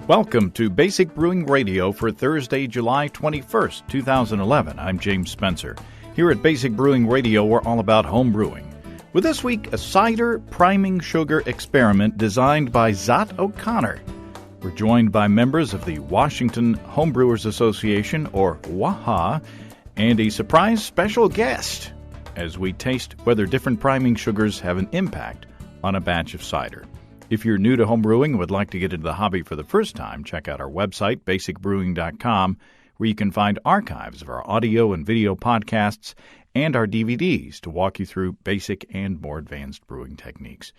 Welcome to Basic Brewing Radio for Thursday, July 21st, 2011. I'm James Spencer. Here at Basic Brewing Radio, we're all about home brewing. With this week, a cider priming sugar experiment designed by Zot O'Connor. We're joined by members of the Washington Homebrewers Association, or WAHA, and a surprise special guest as we taste whether different priming sugars have an impact on a batch of cider. If you're new to homebrewing and would like to get into the hobby for the first time, check out our website, basicbrewing.com, where you can find archives of our audio and video podcasts and our DVDs to walk you through basic and more advanced brewing techniques.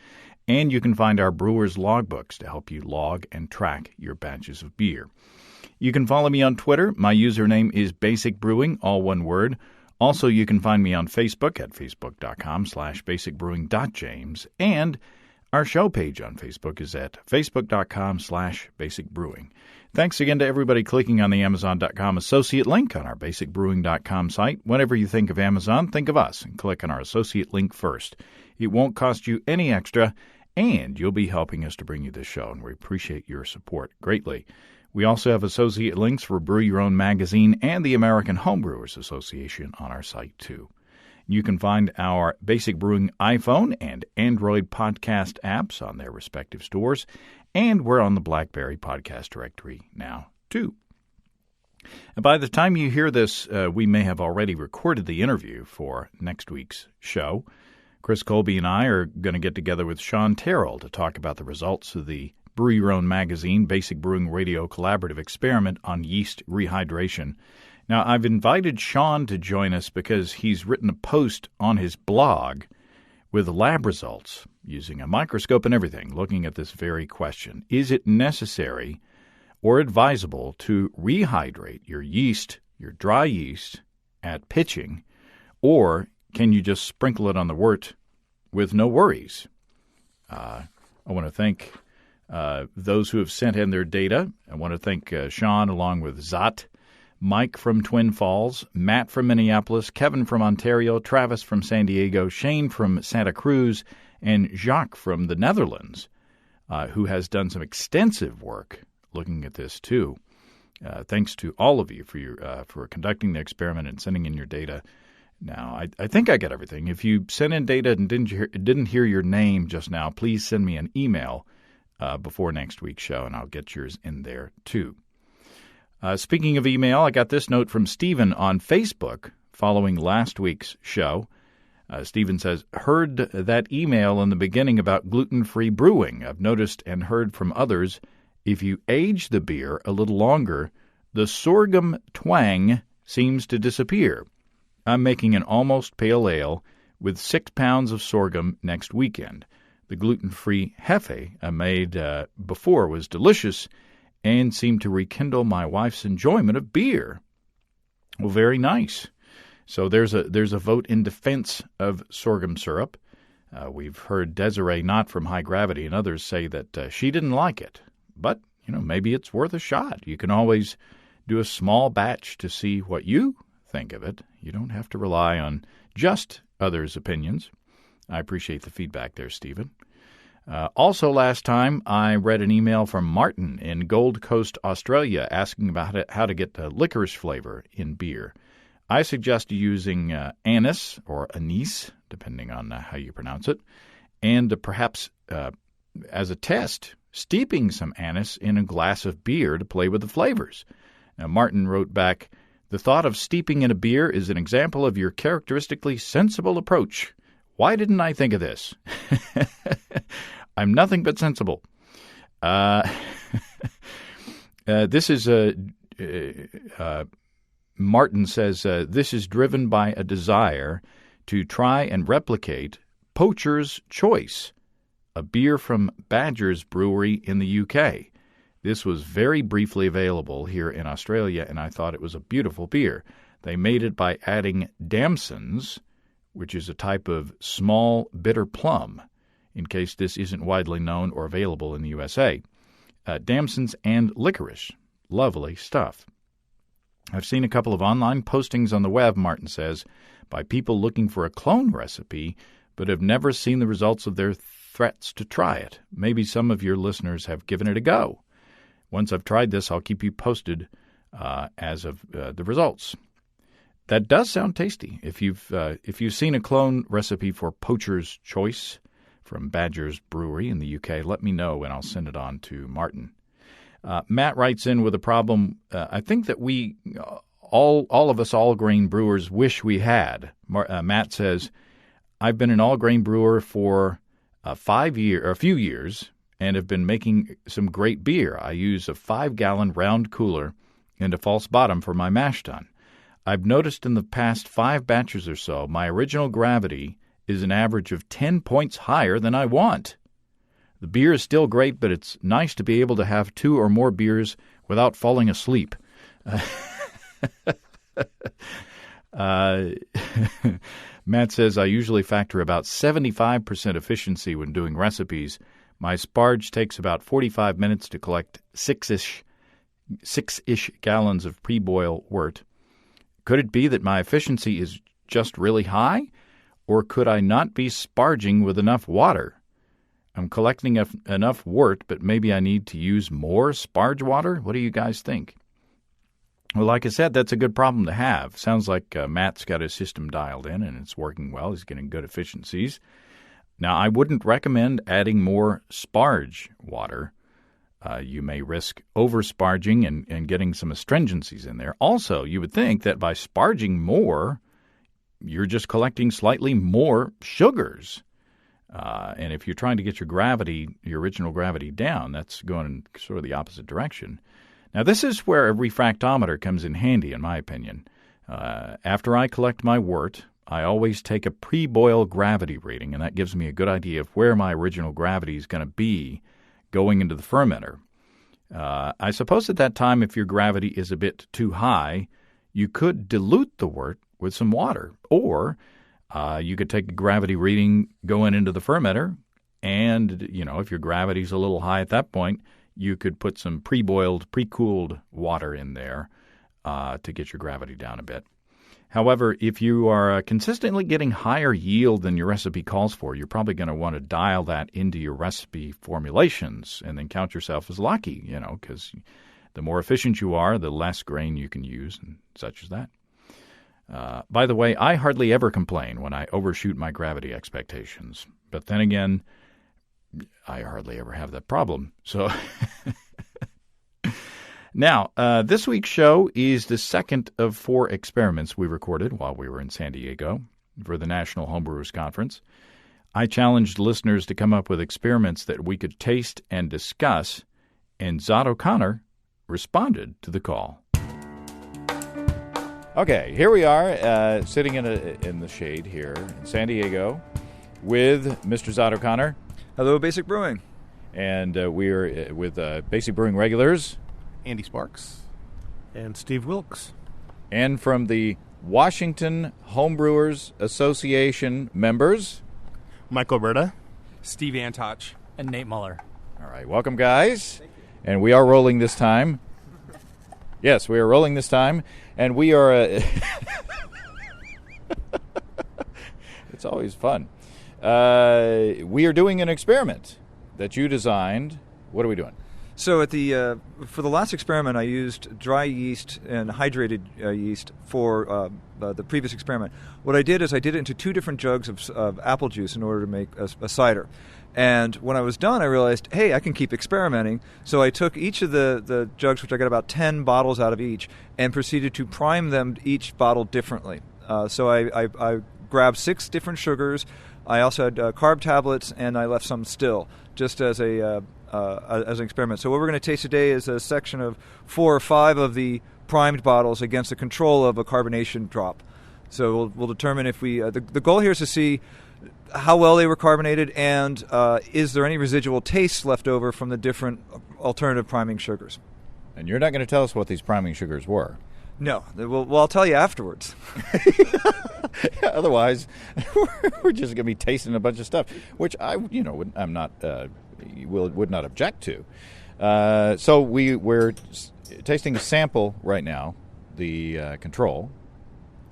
And you can find our brewer's logbooks to help you log and track your batches of beer. You can follow me on Twitter. My username is Basic Brewing, all one word. Also, you can find me on Facebook at facebook.com/basicbrewing.james, and our show page on Facebook is at facebook.com/basicbrewing. Thanks again to everybody clicking on the Amazon.com associate link on our basicbrewing.com site. Whenever you think of Amazon, think of us and click on our associate link first. It won't cost you any extra, and you'll be helping us to bring you this show, and we appreciate your support greatly. We also have associate links for Brew Your Own magazine and the American Homebrewers Association on our site, too. You can find our Basic Brewing iPhone and Android podcast apps on their respective stores, and we're on the BlackBerry podcast directory now, too. And by the time you hear this, we may have already recorded the interview for next week's show. Chris Colby and I are going to get together with Sean Terrell to talk about the results of the Brew Your Own magazine, Basic Brewing Radio collaborative experiment on yeast rehydration. Now, I've invited Sean to join us because he's written a post on his blog with lab results using a microscope and everything, looking at this very question. Is it necessary or advisable to rehydrate your yeast, your dry yeast, at pitching, or can you just sprinkle it on the wort with no worries? I want to thank those who have sent in their data. I want to thank Sean along with Zot, Mike from Twin Falls, Matt from Minneapolis, Kevin from Ontario, Travis from San Diego, Shane from Santa Cruz, and Jacques from the Netherlands, who has done some extensive work looking at this too. Thanks to all of you for conducting the experiment and sending in your data. Now, I think I got everything. If you sent in data and didn't hear your name just now, please send me an email before next week's show, and I'll get yours in there too. Speaking of email, I got this note from Stephen on Facebook following last week's show. Stephen says, heard that email in the beginning about gluten-free brewing. I've noticed and heard from others, if you age the beer a little longer, the sorghum twang seems to disappear. I'm making an almost pale ale with 6 pounds of sorghum next weekend. The gluten-free Hefe I made before was delicious and seemed to rekindle my wife's enjoyment of beer. Well, very nice. So there's a vote in defense of sorghum syrup. We've heard Desiree Knott from High Gravity and others say that she didn't like it. But, maybe it's worth a shot. You can always do a small batch to see what you think of it. You don't have to rely on just others' opinions. I appreciate the feedback there, Stephen. Also, last time, I read an email from Martin in Gold Coast, Australia, asking about how to get licorice flavor in beer. I suggest using anise or anise, depending on how you pronounce it, and perhaps, as a test, steeping some anise in a glass of beer to play with the flavors. Now, Martin wrote back, the thought of steeping in a beer is an example of your characteristically sensible approach. Why didn't I think of this? I'm nothing but sensible. This is Martin says, this is driven by a desire to try and replicate Poacher's Choice, a beer from Badger's Brewery in the UK. This was very briefly available here in Australia, and I thought it was a beautiful beer. They made it by adding damsons, which is a type of small bitter plum, in case this isn't widely known or available in the USA. Damsons and licorice. Lovely stuff. I've seen a couple of online postings on the web, Martin says, by people looking for a clone recipe, but have never seen the results of their threats to try it. Maybe some of your listeners have given it a go. Once I've tried this, I'll keep you posted as of the results. That does sound tasty. If you've seen a clone recipe for Poacher's Choice from Badger's Brewery in the UK, let me know and I'll send it on to Martin. Matt writes in with a problem. I think that we all of us all-grain brewers wish we had. Matt says, I've been an all-grain brewer for a few years and have been making some great beer. I use a 5-gallon round cooler and a false bottom for my mash tun. I've noticed in the past 5 batches or so, my original gravity is an average of 10 points higher than I want. The beer is still great, but it's nice to be able to have 2 or more beers without falling asleep. Matt says, I usually factor about 75% efficiency when doing recipes. My sparge takes about 45 minutes to collect 6-ish gallons of pre-boil wort. Could it be that my efficiency is just really high? Or could I not be sparging with enough water? I'm collecting enough wort, but maybe I need to use more sparge water? What do you guys think? Well, like I said, that's a good problem to have. Sounds like Matt's got his system dialed in and it's working well. He's getting good efficiencies. Now, I wouldn't recommend adding more sparge water. You may risk over-sparging and getting some astringencies in there. Also, you would think that by sparging more, you're just collecting slightly more sugars. And if you're trying to get your original gravity down, that's going in sort of the opposite direction. Now, this is where a refractometer comes in handy, in my opinion. After I collect my wort, I always take a pre-boil gravity reading, and that gives me a good idea of where my original gravity is going to be going into the fermenter. I suppose at that time, if your gravity is a bit too high, you could dilute the wort with some water, or you could take a gravity reading going into the fermenter, and, if your gravity's a little high at that point, you could put some pre-boiled, pre-cooled water in there to get your gravity down a bit. However, if you are consistently getting higher yield than your recipe calls for, you're probably going to want to dial that into your recipe formulations and then count yourself as lucky, because the more efficient you are, the less grain you can use and such as that. By the way, I hardly ever complain when I overshoot my gravity expectations. But then again, I hardly ever have that problem. So now, this week's show is the second of 4 experiments we recorded while we were in San Diego for the National Homebrewers Conference. I challenged listeners to come up with experiments that we could taste and discuss, and Zot O'Connor responded to the call. Okay, here we are, sitting in the shade here in San Diego with Mr. Zot O'Connor. Hello, Basic Brewing. And we're with Basic Brewing regulars. Andy Sparks. And Steve Wilkes. And from the Washington Homebrewers Association members, Michael Berta. Steve Antoch. And Nate Muller. All right, welcome, guys. And we are rolling this time. Yes, we are rolling this time. And we are... it's always fun. We are doing an experiment that you designed. What are we doing? So for the last experiment, I used dry yeast and hydrated yeast for the previous experiment. What I did is I did it into 2 different jugs of apple juice in order to make a cider. And when I was done, I realized, hey, I can keep experimenting. So I took each of the jugs, which I got about 10 bottles out of each, and proceeded to prime them each bottle differently. So I grabbed 6 different sugars. I also had carb tablets, and I left some still, just as an experiment. So what we're going to taste today is a section of 4 or 5 of the primed bottles against the control of a carbonation drop. So we'll determine if we... the goal here is to see how well they were carbonated, and is there any residual taste left over from the different alternative priming sugars. And you're not going to tell us what these priming sugars were. No. Well, I'll tell you afterwards. Otherwise, we're just going to be tasting a bunch of stuff, which I'm not would not object to. So we're tasting a sample right now, the control.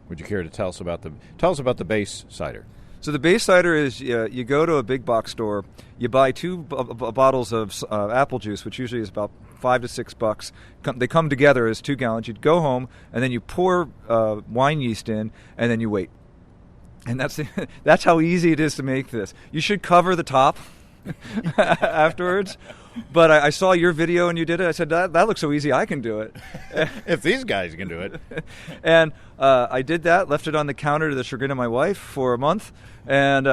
Would you care to tell us about the base cider? So the base cider is you go to a big box store, you buy two bottles of apple juice, which usually is about $5 to $6. They come together as 2 gallons. You'd go home and then you pour wine yeast in, and then you wait. And that's how easy it is to make this. You should cover the top afterwards. But I saw your video and you did it. I said, that looks so easy, I can do it. If these guys can do it. And I did that, left it on the counter to the chagrin of my wife for a month, and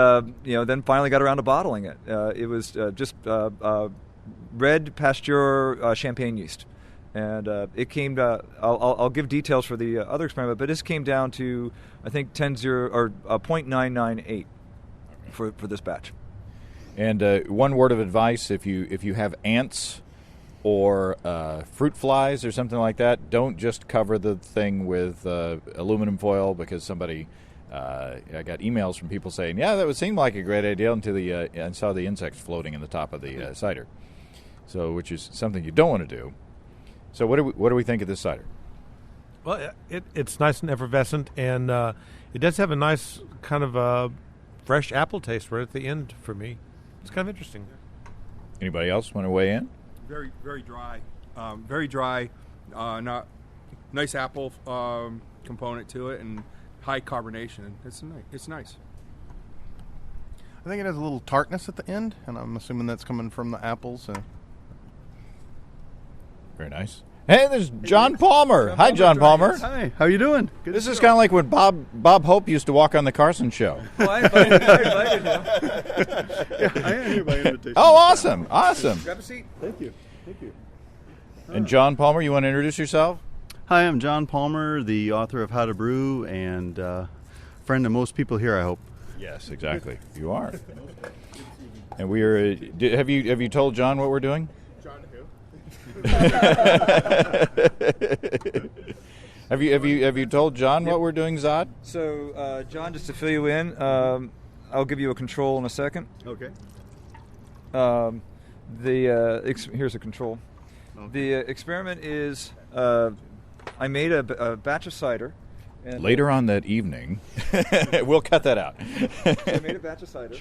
then finally got around to bottling it. It was just red pasture champagne yeast. And it came to, I'll give details for the other experiment, but this came down to, I think, 0.998 for this batch. And one word of advice: if you have ants or fruit flies or something like that, don't just cover the thing with aluminum foil, because somebody I got emails from people saying, yeah, that would seem like a great idea until I saw the insects floating in the top of the cider. So, which is something you don't want to do. So what do we think of this cider? Well, it's nice and effervescent, and it does have a nice kind of fresh apple taste right at the end for me. It's kind of interesting. Anybody else want to weigh in? Very, very dry. Very dry. Not nice apple component to it, and high carbonation. It's nice. I think it has a little tartness at the end, and I'm assuming that's coming from the apples. Very nice. Hey, there's John Palmer. Hi, John Palmer. Hi, how you doing? Good. This is kind of like when Bob Hope used to walk on the Carson show. Well, I invited him. Yeah, I am here by invitation. Oh, awesome. Grab a seat. Thank you. And John Palmer, you want to introduce yourself? Hi, I'm John Palmer, the author of How to Brew, and friend of most people here, I hope. Yes, exactly. You are. And we are. Have you told John what we're doing? Have you told John what we're doing, Zot? So, John, just to fill you in, I'll give you a control in a second. Okay. Here's a control. Okay. The experiment is I made a batch of cider. And Later on that evening, we'll cut that out. I made a batch of cider.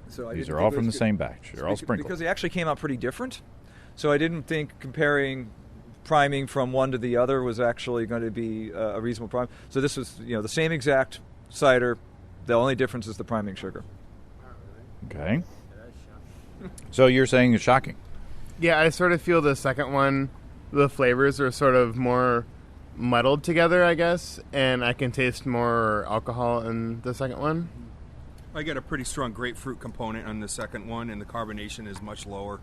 So These are all from the same batch. They're all sprinkled. Because they actually came out pretty different. So I didn't think comparing priming from one to the other was actually going to be a reasonable prime. So this was, the same exact cider. The only difference is the priming sugar. Okay. So you're saying it's shocking? Yeah, I sort of feel the second one, the flavors are sort of more muddled together, I guess, and I can taste more alcohol in the second one. I get a pretty strong grapefruit component on the second one, and the carbonation is much lower.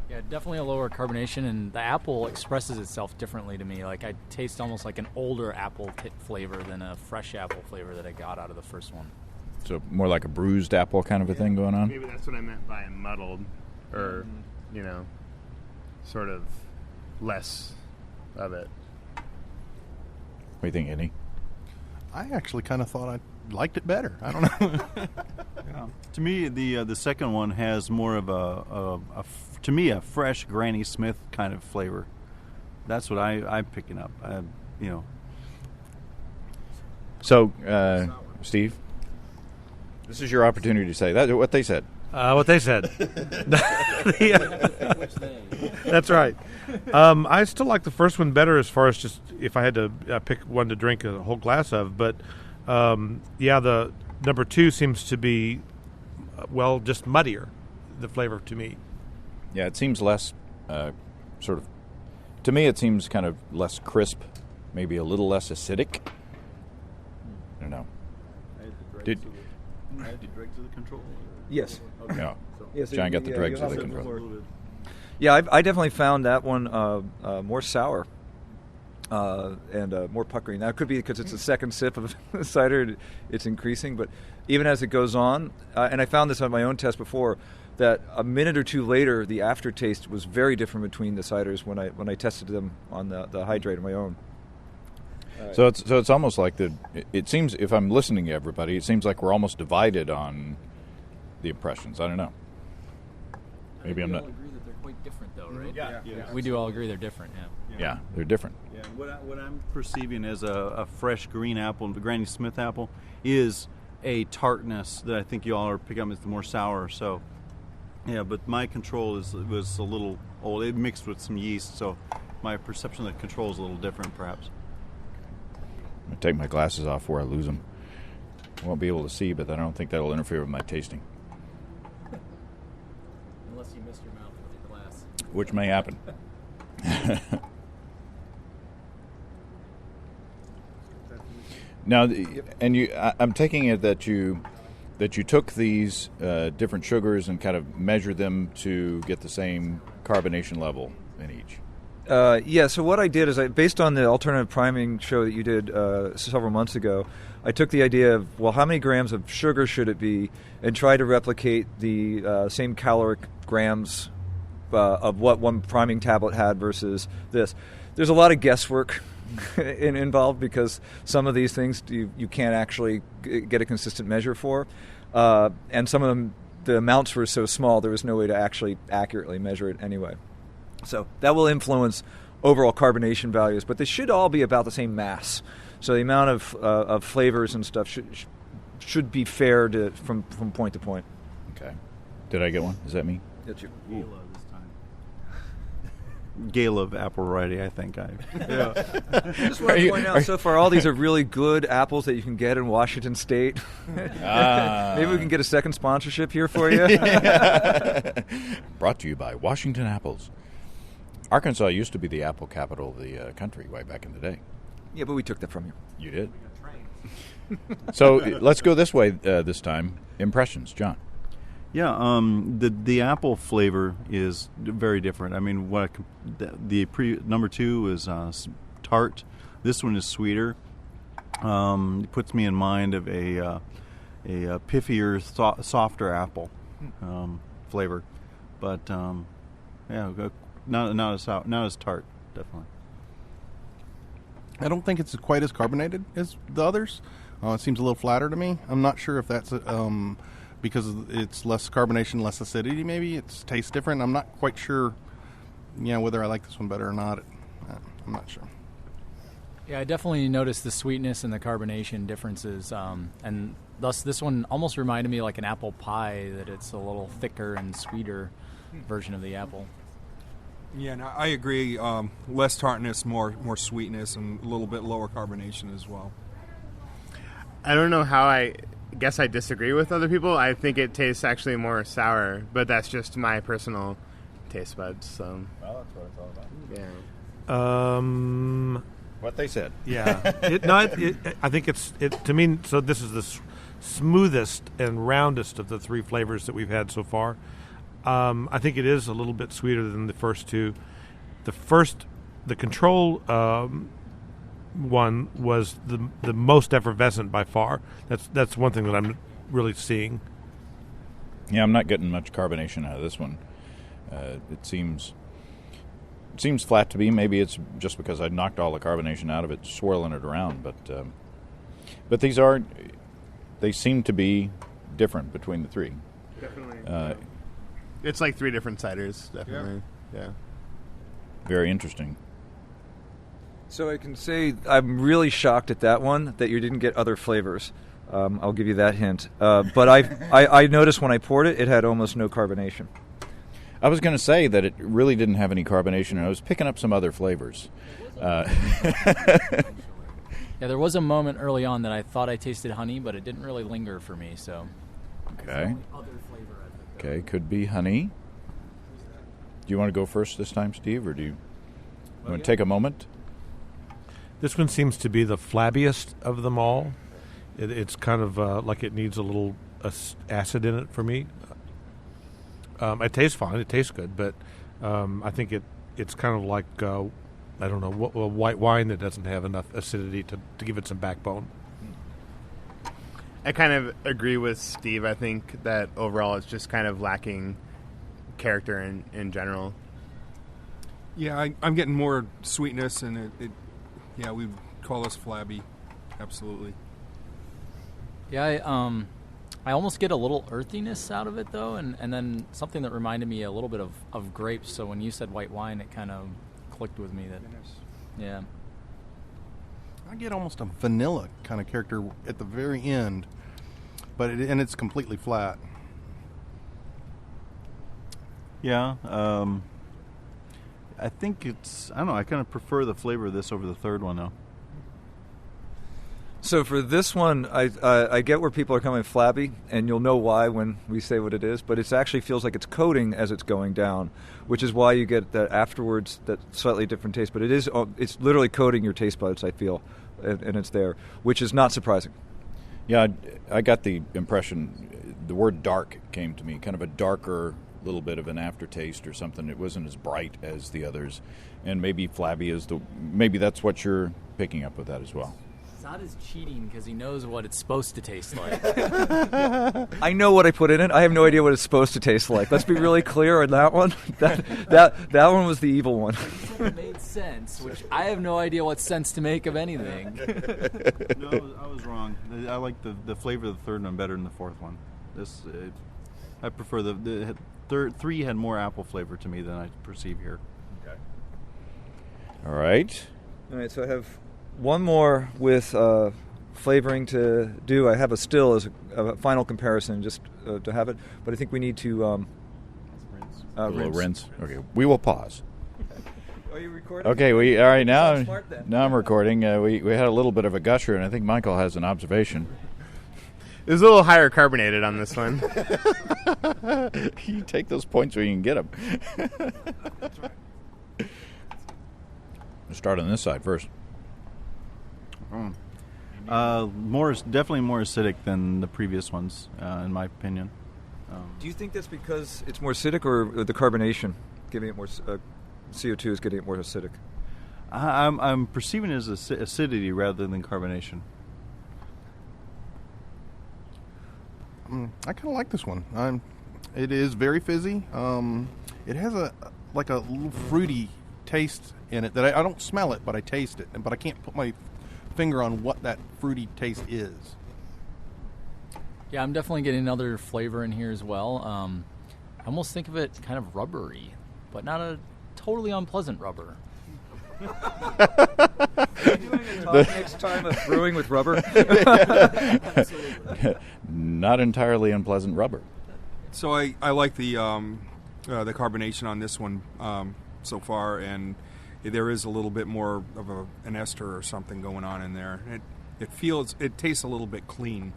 Yeah, definitely a lower carbonation, and the apple expresses itself differently to me. Like, I taste almost like an older apple flavor than a fresh apple flavor that I got out of the first one. So more like a bruised apple kind of a thing going on? Maybe that's what I meant by muddled, or, sort of less of it. What do you think, Eddie? I actually kind of thought I liked it better. I don't know. Yeah. To me, the second one has more of a fresh Granny Smith kind of flavor. That's what I'm picking up. So, Steve, this is your opportunity to say that. What they said. What they said. That's right. I still like the first one better as far as just if I had to pick one to drink a whole glass of. But, the number 2 seems to be, just muddier, the flavor to me. Yeah, it seems less to me it seems kind of less crisp, maybe a little less acidic. I don't know. I had the dregs of the control. Yes. Okay. No. Yes, John got the dregs you'll of the have control. Yeah, I definitely found that one more sour and more puckering. Now, it could be because it's the second sip of cider, it's increasing. But even as it goes on, and I found this on my own test before, that a minute or two later, the aftertaste was very different between the ciders when I tested them on the hydrate on my own. So it's almost like it seems, if I'm listening to everybody, it seems like we're almost divided on the impressions. I don't know. Maybe I'm not. We all agree that they're quite different, though, right? Yeah. We do all agree they're different, yeah. Yeah, they're different. Yeah, what I'm perceiving as a fresh green apple, the Granny Smith apple, is a tartness that I think you all are picking up as the more sour. So, yeah, but my control was a little old. It mixed with some yeast, so my perception of the control is a little different, perhaps. I'm going to take my glasses off before I lose them. I won't be able to see, but I don't think that'll interfere with my tasting. Unless you missed your mouth with your glass. Which may happen. Now, and I'm taking it that you took these different sugars and kind of measured them to get the same carbonation level in each. Yeah, so what I did is, based on the alternative priming show that you did several months ago, I took the idea of, well, how many grams of sugar should it be, and try to replicate the same caloric grams of what one priming tablet had versus this. There's a lot of guesswork involved because some of these things you can't actually get a consistent measure for, and some of them, the amounts were so small there was no way to actually accurately measure it anyway. So that will influence overall carbonation values, but they should all be about the same mass. So the amount of flavors and stuff should be fair from point to point. Okay. Did I get one? Is that me? That's you. Gala this time. Gala of apple variety, I think. Yeah. Just want to point out, so far all these are really good apples that you can get in Washington State. Maybe we can get a second sponsorship here for you. Brought to you by Washington Apples. Arkansas used to be the apple capital of the country way back in the day. Yeah, but we took that from you. You did. So let's go this way this time. Impressions, John. Yeah, the apple flavor is very different. I mean, number 2 is tart. This one is sweeter. It puts me in mind of a piffier, softer apple flavor, but yeah, not as tart, definitely. I don't think it's quite as carbonated as the others. It seems a little flatter to me. I'm not sure if that's because it's less carbonation, less acidity. Maybe it tastes different. I'm not quite sure, whether I like this one better or not. I'm not sure. Yeah, I definitely noticed the sweetness and the carbonation differences, and thus this one almost reminded me like an apple pie, that it's a little thicker and sweeter version of the apple. Yeah, and I agree. Less tartness, more sweetness, and a little bit lower carbonation as well. I don't know how I guess I disagree with other people. I think it tastes actually more sour, but that's just my personal taste buds. So. Well, that's what it's all about. Yeah. What they said. Yeah. I think it's to me. So this is the smoothest and roundest of the 3 flavors that we've had so far. I think it is a little bit sweeter than the first 2. The control one was the most effervescent by far. That's one thing that I'm really seeing. Yeah, I'm not getting much carbonation out of this one. It seems flat to me. Maybe it's just because I knocked all the carbonation out of it, swirling it around. But they seem to be different between the 3. Definitely. It's like 3 different ciders, definitely. Yeah. Very interesting. So I can say I'm really shocked at that one, that you didn't get other flavors. I'll give you that hint. But I noticed when I poured it, it had almost no carbonation. I was going to say that it really didn't have any carbonation, and I was picking up some other flavors. Yeah, there was a moment early on that I thought I tasted honey, but it didn't really linger for me. So. Okay. Okay, could be honey. Do you want to go first this time, Steve, or do you want to take a moment? This one seems to be the flabbiest of them all. It's kind of like it needs a little acid in it for me. It tastes fine. It tastes good, but I think it's kind of like, I don't know, a white wine that doesn't have enough acidity to give it some backbone. I kind of agree with Steve. I think that overall it's just kind of lacking character in general. Yeah, I'm getting more sweetness, and yeah, we'd call this flabby. Absolutely. Yeah, I almost get a little earthiness out of it, though, and then something that reminded me a little bit of grapes. So when you said white wine, it kind of clicked with me. Yeah. I get almost a vanilla kind of character at the very end. but and it's completely flat. Yeah. I think it's, I don't know, I kind of prefer the flavor of this over the third one, though. So for this one, I get where people are coming flabby, and you'll know why when we say what it is, but it actually feels like it's coating as it's going down, which is why you get that afterwards, that slightly different taste. But it's literally coating your taste buds, I feel, and it's there, which is not surprising. Yeah, I got the impression, the word dark came to me, kind of a darker little bit of an aftertaste or something. It wasn't as bright as the others, and maybe flabby is maybe that's what you're picking up with that as well. Zot is cheating because he knows what it's supposed to taste like. I know what I put in it. I have no idea what it's supposed to taste like. Let's be really clear on that one. That one was the evil one. It made sense, which I have no idea what sense to make of anything. No, I was wrong. I like the flavor of the third one better than the fourth one. I prefer the three had more apple flavor to me than I perceive here. Okay. All right. All right, so I have one more with flavoring to do. I have a still as a final comparison just to have it, but I think we need to rinse. Okay, we will pause. Are you recording? Okay, all right, now smart then. I'm recording. We had a little bit of a gusher, and I think Michael has an observation. It was a little higher carbonated on this one. You take those points where you can get them. That's right. Let's start on this side first. Definitely more acidic than the previous ones, in my opinion. Do you think that's because it's more acidic, or the carbonation giving it more CO2 is getting it more acidic? I'm perceiving it as acidity rather than carbonation. I kind of like this one. It is very fizzy. It has a little fruity taste in it that I don't smell it, but I taste it, but I can't put my finger on what that fruity taste is. Yeah, I'm definitely getting another flavor in here as well. I almost think of it kind of rubbery, but not a totally unpleasant rubber. Are you doing a talk next time of brewing with rubber? Not entirely unpleasant rubber. So I like the carbonation on this one so far, and there is a little bit more of an ester or something going on in there. It tastes a little bit cleaner,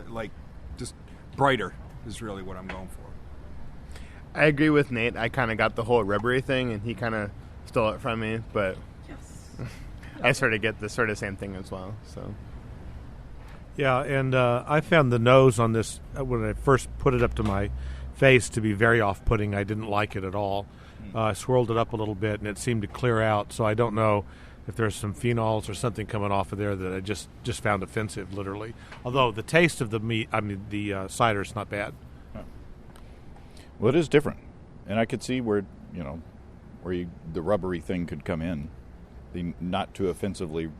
like just brighter is really what I'm going for. I agree with Nate. I kind of got the whole rubbery thing, and he kind of stole it from me, but I sort of get the sort of same thing as well. So, yeah, and I found the nose on this when I first put it up to my face to be very off-putting. I didn't like it at all. I swirled it up a little bit, and it seemed to clear out. So I don't know if there's some phenols or something coming off of there that I just found offensive, literally. Although the taste of the cider is not bad. Well, it is different, and I could see where the rubbery thing could come in, the not too offensively.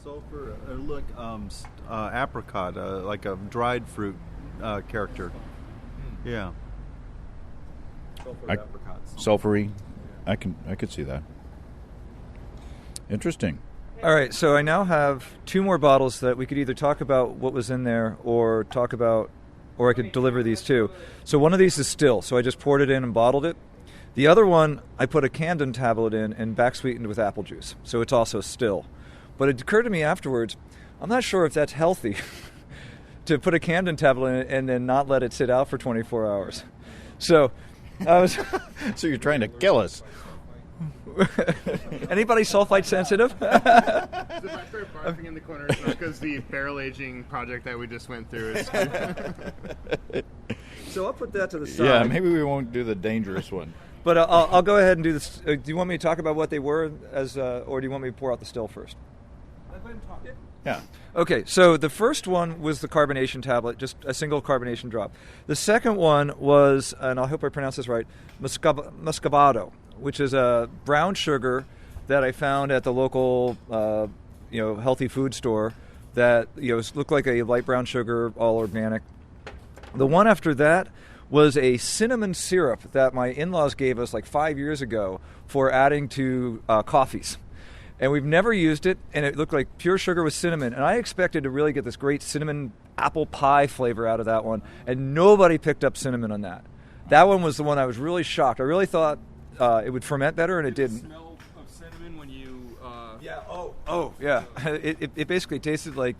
Sulfur, apricot, like a dried fruit character. Yeah. Sulfury. I could see that. Interesting. All right, so I now have two more bottles that we could either talk about what was in there or I could deliver these two. So one of these is still, so I just poured it in and bottled it. The other one, I put a Candon tablet in and back sweetened with apple juice, so it's also still. But it occurred to me afterwards, I'm not sure if that's healthy to put a Candon tablet in it and then not let it sit out for 24 hours. So I was... So you're trying to kill us. Anybody sulfite sensitive? So if I start barfing in the corner, it's not because the barrel aging project that we just went through is... So I'll put that to the side. Yeah, maybe we won't do the dangerous one. But I'll go ahead and do this. Do you want me to talk about what they were, or do you want me to pour out the still first? Go ahead and talk it. Yeah. Okay, so the first one was the carbonation tablet, just a single carbonation drop. The second one was, and I hope I pronounce this right, muscovado, which is a brown sugar that I found at the local, healthy food store that looked like a light brown sugar, all organic. The one after that was a cinnamon syrup that my in-laws gave us like 5 years ago for adding to coffees. And we've never used it, and it looked like pure sugar with cinnamon. And I expected to really get this great cinnamon apple pie flavor out of that one, and nobody picked up cinnamon on that. That one was the one I was really shocked. I really thought it would ferment better, and it didn't. The smell of cinnamon when you... Yeah, yeah. It basically tasted like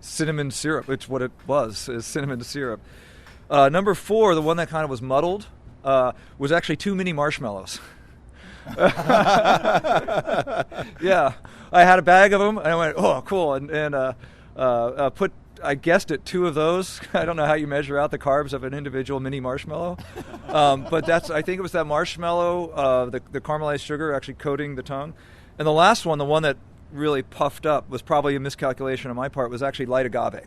cinnamon syrup, which what it was, is cinnamon syrup. Number 4, the one that kind of was muddled, was actually 2 mini marshmallows. Yeah, I had a bag of them, and I went, oh, cool, and put, I guessed at 2 of those. I don't know how you measure out the carbs of an individual mini marshmallow, but I think it was that marshmallow, the caramelized sugar actually coating the tongue. And the last one, the one that really puffed up, was probably a miscalculation on my part, was actually light agave.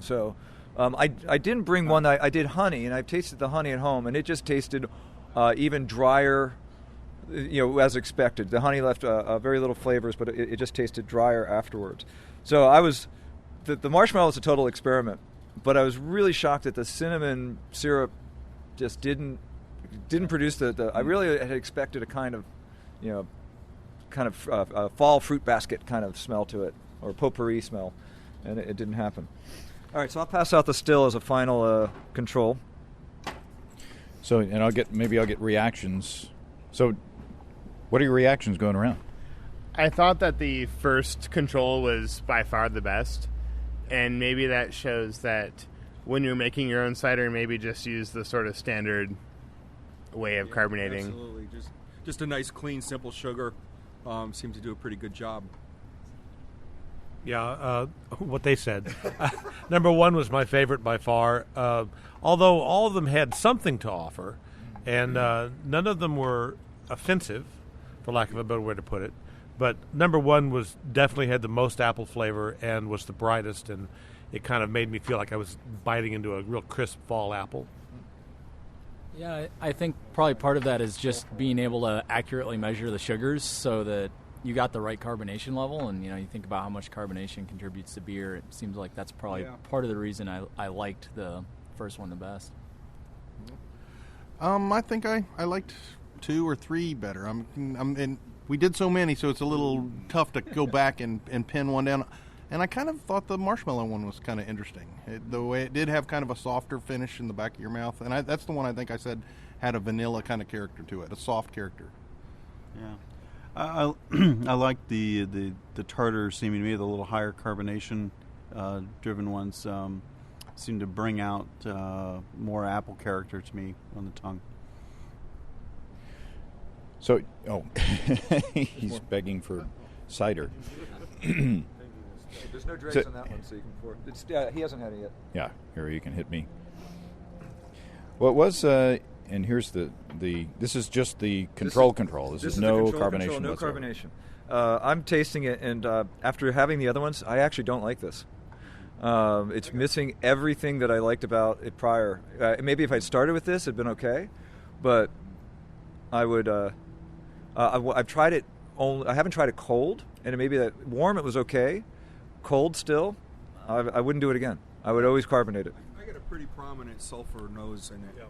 So I didn't bring one. I did honey, and I've tasted the honey at home, and it just tasted even drier, as expected. The honey left very little flavors, but it just tasted drier afterwards. So the marshmallow was a total experiment, but I was really shocked that the cinnamon syrup just didn't produce I really had expected a kind of fall fruit basket kind of smell to it, or potpourri smell, and it didn't happen. All right, so I'll pass out the still as a final control. So, and I'll get reactions. So, what are your reactions going around? I thought that the first control was by far the best, and maybe that shows that when you're making your own cider, maybe just use the sort of standard way of carbonating. Absolutely, just a nice, clean, simple sugar. Seemed to do a pretty good job. Yeah, what they said. Number 1 was my favorite by far, although all of them had something to offer, and none of them were offensive, for lack of a better way to put it. But number 1 was definitely had the most apple flavor and was the brightest, and it kind of made me feel like I was biting into a real crisp fall apple. Yeah, I think probably part of that is just being able to accurately measure the sugars so that you got the right carbonation level, and you think about how much carbonation contributes to beer. It seems like that's probably part of the reason I liked the first one the best. I think I liked 2 or 3 better. And we did so many, so it's a little tough to go back and pin one down. And I kind of thought the marshmallow one was kind of interesting. The way it did have kind of a softer finish in the back of your mouth. And that's the one I think I said had a vanilla kind of character to it, a soft character. Yeah. I like the tartar seeming to me, the little higher carbonation driven ones seem to bring out more apple character to me on the tongue. So, he's begging for cider. There's no dregs on that one, so you can pour it. He hasn't had it yet. Yeah, here you can hit me. Well, it was, and here's this is just the control. This is no carbonation no whatsoever. carbonation. I'm tasting it, and after having the other ones, I actually don't like this. It's missing everything that I liked about it prior. Maybe if I'd started with this, it'd been okay, but I would. I've tried it. I haven't tried it cold, and maybe that warm it was okay. Cold still, I wouldn't do it again. I would always carbonate it. I get a pretty prominent sulfur nose in it. Yeah.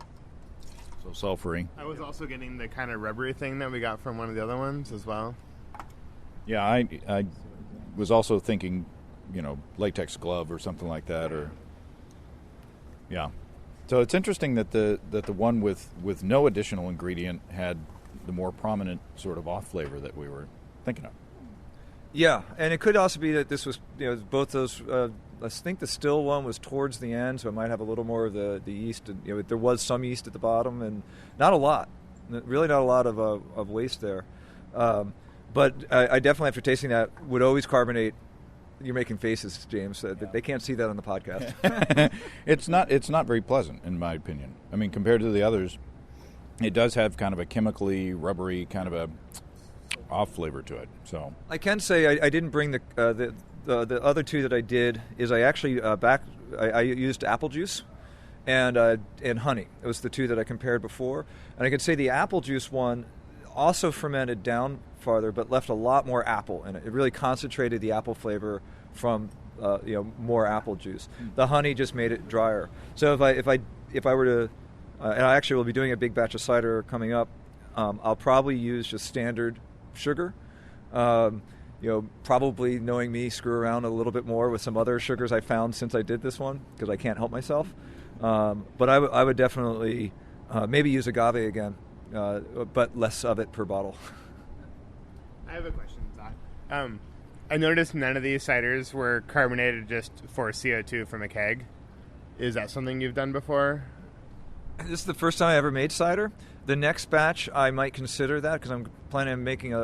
So sulfury. I was also getting the kind of rubbery thing that we got from one of the other ones as well. Yeah, I was also thinking, latex glove or something like that, or yeah. So it's interesting that the one with no additional ingredient had the more prominent sort of off flavor that we were thinking of. Yeah, and it could also be that this was, both those. I think the still one was towards the end, so it might have a little more of the yeast. And, there was some yeast at the bottom, and not a lot. Really, not a lot of waste there. But I definitely, after tasting that, would always carbonate. You're making faces, James. They can't see that on the podcast. It's not very pleasant, in my opinion. I mean, compared to the others, it does have kind of a chemically rubbery kind of a off flavor to it. So I can say I didn't bring the other 2 that I did. Is I actually I used apple juice and honey. It was the 2 that I compared before, and I could say the apple juice one also fermented down farther, but left a lot more apple in it. It really concentrated the apple flavor from more apple juice. The honey just made it drier. So if I were to, and I actually will be doing a big batch of cider coming up, I'll probably use just standard sugar, Probably knowing me, screw around a little bit more with some other sugars I found since I did this one because I can't help myself. But I would definitely maybe use agave again, but less of it per bottle. I have a question, Zot. I noticed none of these ciders were carbonated just for CO2 from a keg. Is that something you've done before? This is the first time I ever made cider. The next batch I might consider that because I'm planning on making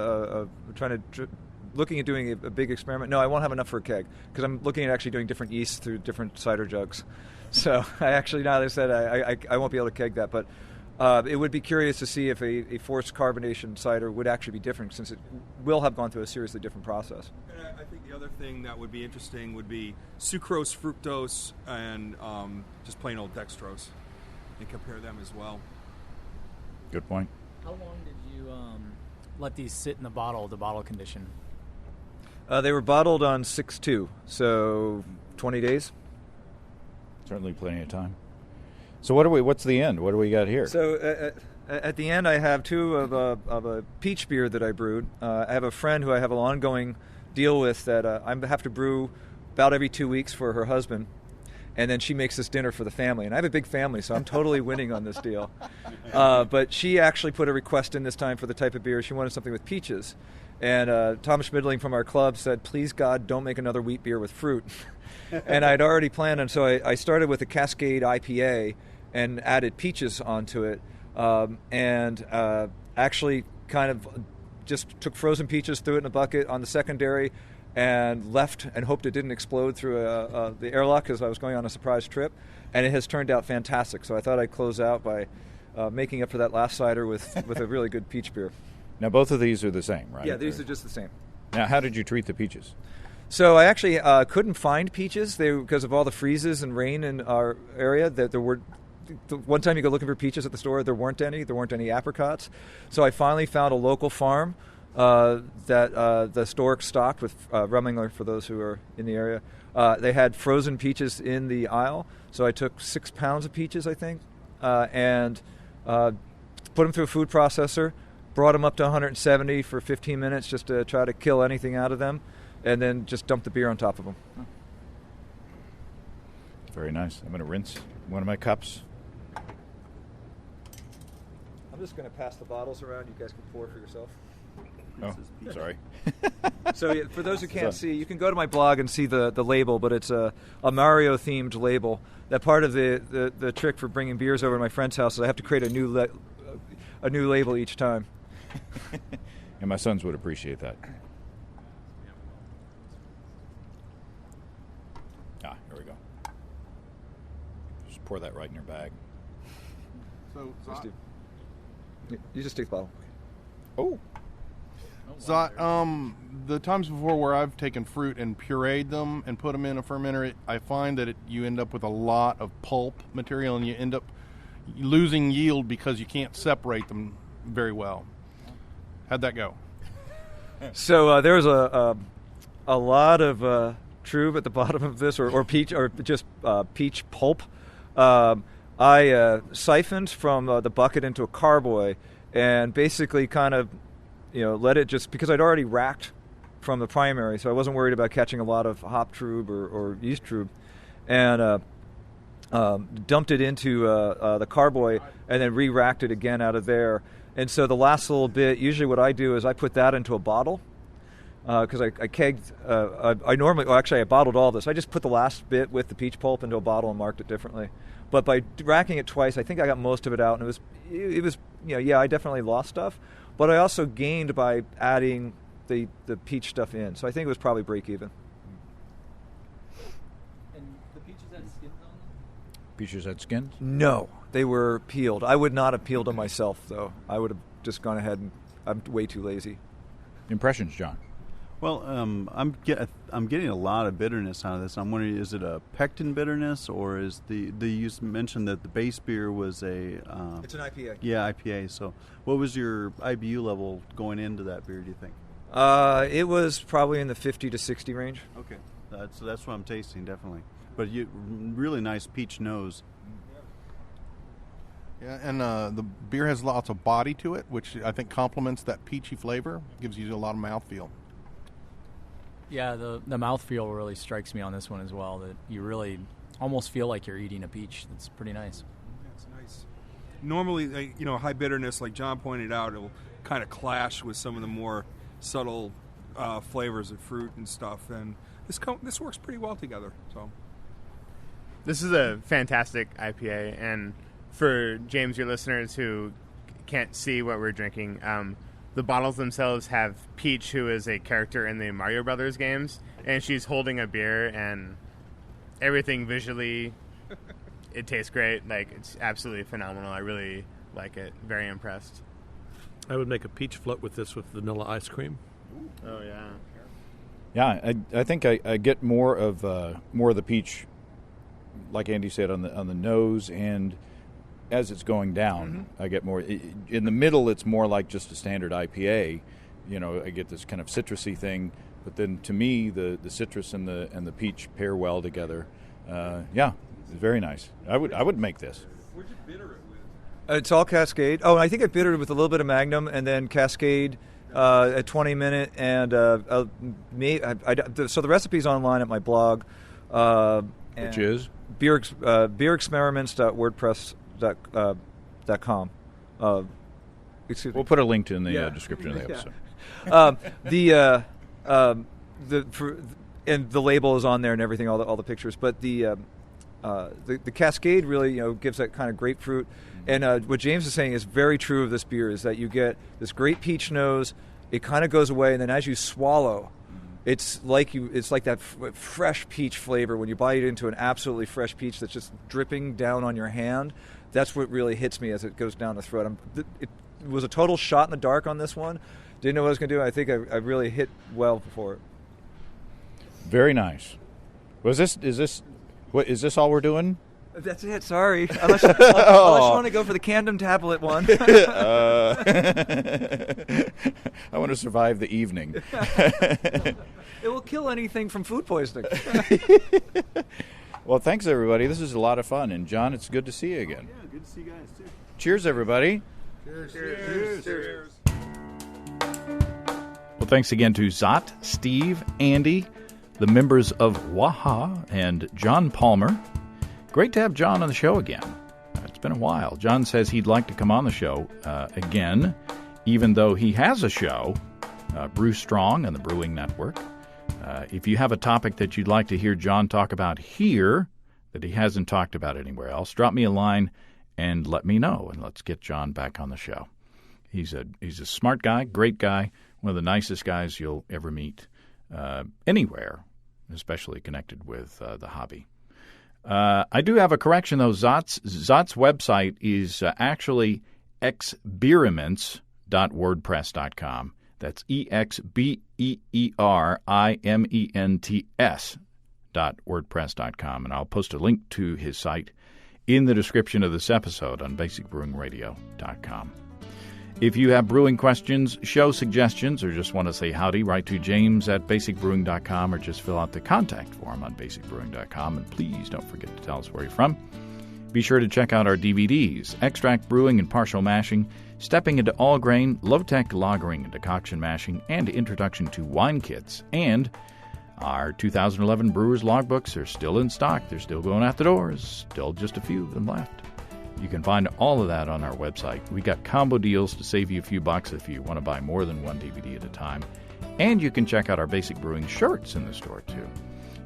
looking at doing a big experiment. No, I won't have enough for a keg because I'm looking at actually doing different yeasts through different cider jugs. So I actually, now that I said I won't be able to keg that, but it would be curious to see if a forced carbonation cider would actually be different since it will have gone through a seriously different process. And I think the other thing that would be interesting would be sucrose, fructose, and just plain old dextrose, and compare them as well. Good point. How long did you let these sit in the bottle condition? They were bottled on 6/2, so 20 days. Certainly plenty of time. So what's the end? What do we got here? So at the end, I have two of a peach beer that I brewed. I have a friend who I have an ongoing deal with that I have to brew about every 2 weeks for her husband. And then she makes this dinner for the family. And I have a big family, so I'm totally winning on this deal. But she actually put a request in this time for the type of beer. She wanted something with peaches. And Thomas Schmidling from our club said, please, God, don't make another wheat beer with fruit. And I'd already planned, and so I started with a Cascade IPA and added peaches onto it. Actually kind of just took frozen peaches, threw it in a bucket on the secondary, and left and hoped it didn't explode through the airlock because I was going on a surprise trip. And it has turned out fantastic. So I thought I'd close out by making up for that last cider with a really good peach beer. Now, both of these are the same, right? Yeah, these are just the same. Now, how did you treat the peaches? So I actually couldn't find peaches because of all the freezes and rain in our area. That there were one time you go looking for peaches at the store, there weren't any. There weren't any apricots. So I finally found a local farm that the store stocked with Rummingler, for those who are in the area. They had frozen peaches in the aisle. So I took 6 pounds of peaches, I think, and put them through a food processor. Brought them up to 170 for 15 minutes just to try to kill anything out of them, and then just dumped the beer on top of them. Very nice. I'm going to rinse one of my cups. I'm just going to pass the bottles around. You guys can pour for yourself. Oh, sorry. So for those who can't see, you can go to my blog and see the label, but it's a Mario-themed label. That part of the trick for bringing beers over to my friend's house is I have to create a new label each time. And my sons would appreciate that. Here we go. Just pour that right in your bag. So, Zot, you just take the bottle. Oh. Zot, the times before where I've taken fruit and pureed them and put them in a fermenter, I find that you end up with a lot of pulp material and you end up losing yield because you can't separate them very well. How'd that go? So there's a lot of trube at the bottom of this, or peach, or just peach pulp. I siphoned from the bucket into a carboy and basically kind of, let it just, because I'd already racked from the primary, so I wasn't worried about catching a lot of hop trube or yeast trube, and dumped it into the carboy and then re-racked it again out of there. And so the last little bit, usually what I do is I put that into a bottle because I kegged. I bottled all this. I just put the last bit with the peach pulp into a bottle and marked it differently. But by racking it twice, I think I got most of it out, and it was I definitely lost stuff, but I also gained by adding the peach stuff in. So I think it was probably break even. And the peaches had skins on them? Peaches had skins? No, they were peeled. I would not have peeled them myself, though. I would have just gone ahead and I'm way too lazy. Impressions, John? Well, I'm getting a lot of bitterness out of this. I'm wondering, is it a pectin bitterness, or is you mentioned that the base beer was a... it's an IPA. Yeah, IPA. So what was your IBU level going into that beer, do you think? It was probably in the 50 to 60 range. Okay. That's what I'm tasting, definitely. But really nice peach nose. Yeah, and the beer has lots of body to it, which I think complements that peachy flavor. Gives you a lot of mouthfeel. Yeah, the mouthfeel really strikes me on this one as well, that you really almost feel like you're eating a peach. That's pretty nice. That's nice. Normally, high bitterness, like John pointed out, it'll kind of clash with some of the more subtle flavors of fruit and stuff, and this works pretty well together. So, this is a fantastic IPA, and for James, your listeners who can't see what we're drinking, the bottles themselves have Peach, who is a character in the Mario Brothers games, and she's holding a beer, and everything visually, it tastes great. Like, it's absolutely phenomenal. I really like it. Very impressed. I would make a peach float with this with vanilla ice cream. Oh, yeah. Yeah, I think I get more of the peach, like Andy said, on the nose, and as it's going down, I get more. In the middle, it's more like just a standard IPA. I get this kind of citrusy thing, but then to me, the citrus and the peach pair well together. Yeah, it's very nice. I would make this. Where'd you bitter it with? It's all Cascade. Oh, and I think I bittered it with a little bit of Magnum, and then Cascade at 20 minute, and so the recipe's online at my blog, Which is beerexperiments.wordpress.com. Excuse me. We'll put a link in the description of the episode. And the label is on there and everything, all the pictures. But the Cascade really gives that kind of grapefruit. And what James is saying is very true of this beer, is that you get this great peach nose. It kind of goes away, and then as you swallow, it's like that fresh peach flavor when you bite into an absolutely fresh peach that's just dripping down on your hand. That's what really hits me as it goes down the throat. It was a total shot in the dark on this one. Didn't know what I was going to do. I think I really hit well before it. Very nice. Is this all we're doing? That's it. Sorry. Unless you want to go for the Camden tablet one. I want to survive the evening. It will kill anything from food poisoning. Well, thanks, everybody. This is a lot of fun. And, John, it's good to see you again. Yeah, good to see you guys, too. Cheers, everybody. Cheers. Cheers. Cheers. Well, thanks again to Zot, Steve, Andy, the members of WAHA, and John Palmer. Great to have John on the show again. It's been a while. John says he'd like to come on the show again, even though he has a show, Brew Strong, on the Brewing Network. If you have a topic that you'd like to hear John talk about here that he hasn't talked about anywhere else, drop me a line and let me know, and let's get John back on the show. He's a smart guy, great guy, one of the nicest guys you'll ever meet anywhere, especially connected with the hobby. I do have a correction, though. Zot's website is actually experiments.wordpress.com. That's exberiments.wordpress.com. And I'll post a link to his site in the description of this episode on basicbrewingradio.com. If you have brewing questions, show suggestions, or just want to say howdy, write to james@basicbrewing.com or just fill out the contact form on basicbrewing.com. And please don't forget to tell us where you're from. Be sure to check out our DVDs, Extract Brewing and Partial Mashing, Stepping into All Grain, Low-Tech Lagering and Decoction Mashing, and Introduction to Wine Kits. And our 2011 Brewers Logbooks are still in stock. They're still going out the doors. Still just a few of them left. You can find all of that on our website. We got combo deals to save you a few bucks if you want to buy more than one DVD at a time. And you can check out our Basic Brewing shirts in the store, too.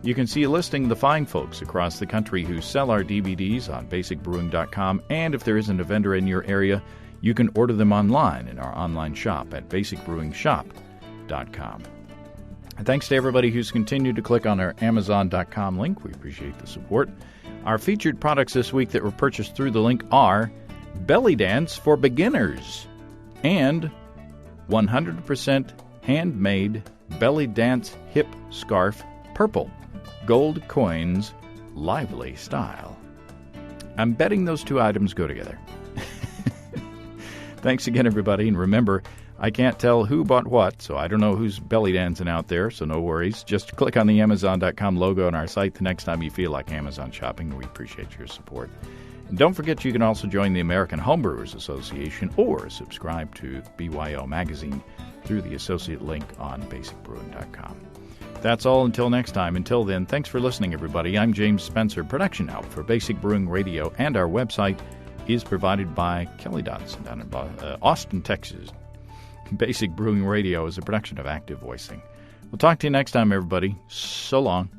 You can see a listing of the fine folks across the country who sell our DVDs on basicbrewing.com. And if there isn't a vendor in your area, you can order them online in our online shop at basicbrewingshop.com. And thanks to everybody who's continued to click on our Amazon.com link. We appreciate the support. Our featured products this week that were purchased through the link are Belly Dance for Beginners and 100% handmade Belly Dance Hip Scarf Purple, Gold Coins, Lively Style. I'm betting those two items go together. Thanks again, everybody, and remember, I can't tell who bought what, so I don't know who's belly dancing out there, so no worries. Just click on the Amazon.com logo on our site the next time you feel like Amazon shopping. We appreciate your support. And don't forget you can also join the American Homebrewers Association or subscribe to BYO Magazine through the associate link on basicbrewing.com. That's all until next time. Until then, thanks for listening, everybody. I'm James Spencer. Production help for Basic Brewing Radio and our website is provided by Kelly Dodson down in Austin, Texas. Basic Brewing Radio is a production of Active Voicing. We'll talk to you next time, everybody. So long.